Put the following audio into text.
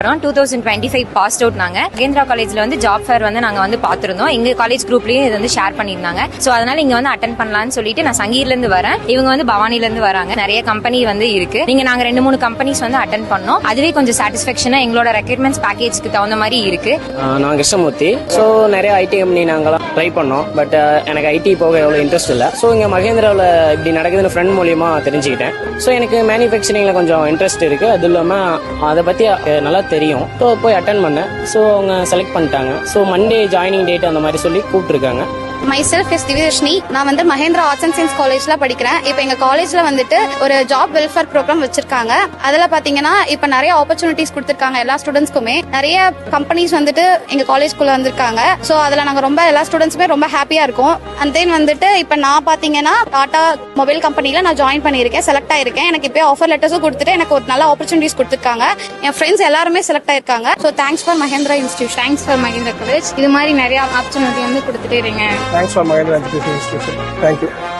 2025 passed out. நாங்க மகேந்திரா காலேஜ்ல வந்து ஜாப் ஃபேர் வந்து நாங்க வந்து பாத்துருந்தோம். எங்க காலேஜ் குரூப்லயும் இது வந்து ஷேர் பண்ணிருந்தாங்க. சோ அதனால இங்க வந்து அட்டென்ட் பண்ணலாம்னு சொல்லிட்டு நான் சங்கீர்ல இருந்து வரேன். இவங்க வந்து பவானில இருந்து வராங்க. நிறைய கம்பெனி வந்து இருக்கு. நாங்க 2-3 கம்பெனிஸ் வந்து அட்டென்ட் பண்ணோம். அதுவே கொஞ்சம் சாட்டிஸ்பாக்சனா எங்களோட ரெக்யர்மெண்ட்ஸ் பேக்கேஜ்க்கு தகுந்த மாதிரி இருக்கு. நான் கிருஷ்ணமூர்த்தி. ஸோ நிறைய ஐடி கம்பெனி நாங்களாம் ட்ரை பண்ணோம். பட் எனக்கு ஐடி போக எவ்வளோ இன்ட்ரெஸ்ட் இல்லை. ஸோ இங்கே மகேந்திராவில் இப்படி நடக்குதுன்னு ஃப்ரெண்ட் மூலியமா தெரிஞ்சுக்கிட்டேன். ஸோ எனக்கு மேனுஃபேக்சரிங்ல கொஞ்சம் இன்ட்ரெஸ்ட் இருக்கு. அது இல்லாமல் அதை பற்றி நல்லா தெரியும். ஸோ போய் அட்டன் பண்ணேன். ஸோ அவங்க செலக்ட் பண்ணிட்டாங்க. ஸோ மண்டே ஜாயினிங் டேட் அந்த மாதிரி சொல்லி கூப்பிட்டுருக்காங்க. myself is Divyadharshini. நான் வந்து மகேந்திரா ஆர்ட்ஸ் அண்ட் சயின்ஸ் காலேஜ்ல படிக்கிறேன். இப்போ எங்க காலேஜ்ல வந்துட்டு ஒரு ஜாப் வெல்ஃபேர் ப்ரோக்ராம் வச்சிருக்காங்க. அதுல பாத்தீங்கன்னா இப்ப நிறைய ஆப்பர்ச்சுனிட்டிஸ் கொடுத்திருக்காங்க எல்லா ஸ்டூடெண்ட்ஸ்க்குமே. நிறைய கம்பெனிஸ் வந்துட்டு எங்க காலேஜ்குள்ள வந்திருக்காங்க. சோ அதுல நாங்க ரொம்ப எல்லா ஸ்டூடெண்ட்ஸுமே ரொம்ப ஹாப்பியா இருக்கோம். அண்ட் தென் வந்துட்டு இப்ப நான் பாத்தீங்கன்னா டாடா மொபைல் கம்பெனில நான் ஜாயின் பண்ணியிருக்கேன், செலக்ட் ஆயிருக்கேன். எனக்கு இப்போ ஆஃபர் லெட்டர்ஸும் கொடுத்துட்டு எனக்கு ஒரு நல்ல ஆப்பர்ச்சுனிட்டிஸ் கொடுத்திருக்காங்க. என் ஃப்ரெண்ட்ஸ் எல்லாருமே செலக்ட் ஆயிருக்காங்க. So thanks for Mahendra institution. Thanks for Mahendra college. இது மாதிரி நிறைய ஆப்பர்ச்சுனிட்டி வந்து கொடுத்துட்டே இருங்க. Thanks for Mahindra Education Institution. Thank you.